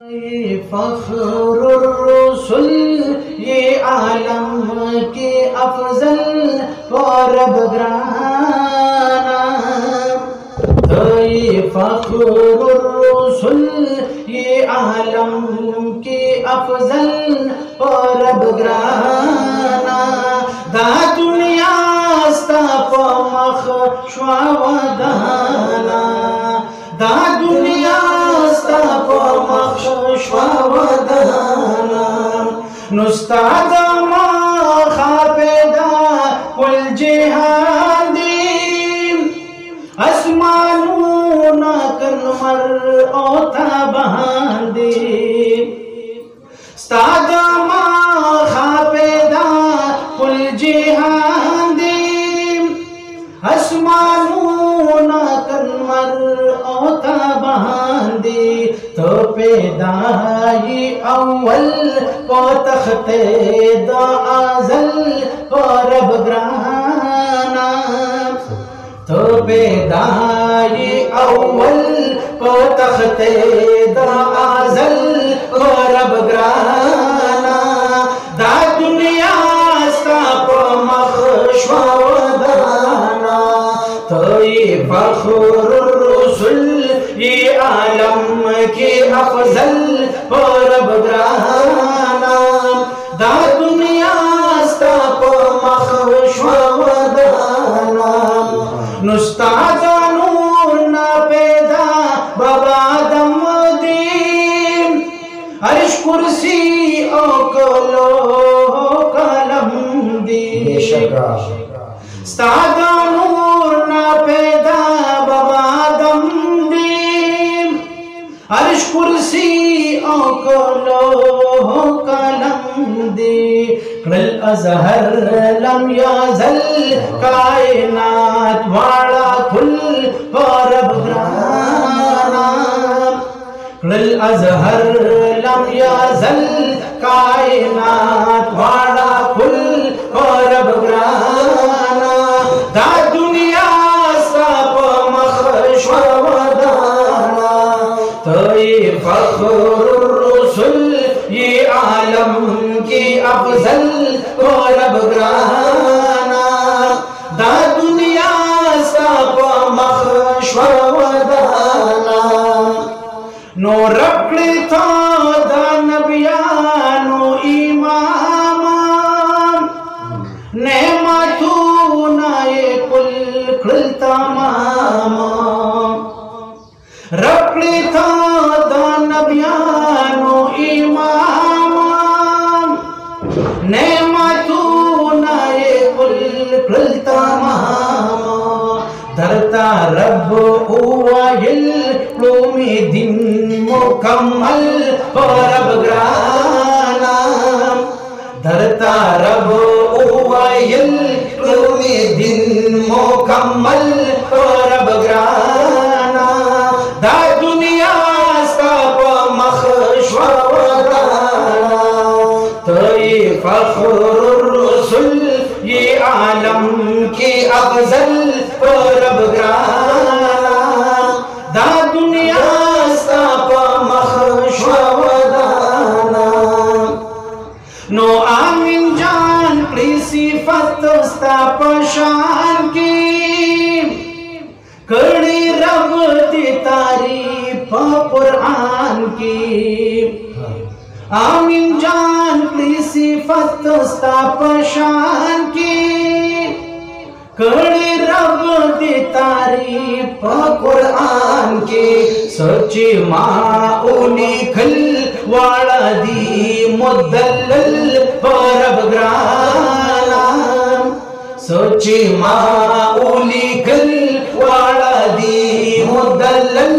फ़ख्रुर रसूल ये आलम के अफजल रब ग्राना। फ़ख्रुर रसूल ये आलम के अफजल रब ग्राना। दा दुनिया स्ताप मख श्वावदाना। दा दुनिया स्ताप मख श्वावदाना। नुस्ताद मा खापेदा कुल जिहादी आसमानू न कनमर ओता बहादी। स्ताद मा खापेदा कुल जिहादी आसमानू न कनमर ओता बहादी। तो पैदाई अव्वल को तख्ते दा आज़ल को रब ग्राना। तो पैदाई अव्वल को तख्ते दा आज़ल को रब ग्राना। दा दुनिया स्ताप मख श्वावदाना। तो ये फ़ख्रुर रसूल ये आलम के अफजल रब ग्राना। दा दुनिया स्ताप मख श्वावदाना। नुस्ताद नूर न पैदा बबादम दीन अर्श कुर्सी ओ कलो कलम दी। स्ताद नूर न पैदा बबादम दीन अर्श कुर्सी ओ कलो कलम दी। कल अज़हर लम याज़ल कायनात वाला खुल रब ग्राना। कल अज़हर लम याज़ल कायनात वाला खुल रब ग्राना। दा दुनिया स्ताप मख श्वावदाना। तो ये फ़ख्रुर रसूल ये आलम के अफजल रब ग्राना। दा दुनिया स्ताप मख श्वावदाना। नो रबड़े था दा नबियानो इमामा नेमतू नाये कुल कुल तमामा। रबड़े था दा नबियानो इमामा नेमतू नाये कुल कुल तमामा। धरता रब उवाइल प्लूमी दिन मुकम्मल रब ग्राना। धरता रब उवाइल प्लूमी दिन मुकम्मल रब ग्राना। दा दुनिया स्ताप मख श्वावदाना। तो ये फ़ख्रुर रसूल ये आलम के अफजल रब ग्राना। दा दुनिया स्ताप मख श्वावदाना। नो आमीन जान की सिफत स्ताप शान की कड़ी रब दी तारीफ कुरान की। आमीन जान की सिफत स्ताप शान की कड़ी रब दी तारीफ कुरान की। सच्ची माँ उनी खल वाला दी मुदल्लल रब ग्राना। सच्ची माँ उनी खल वाला दी मुदल्लल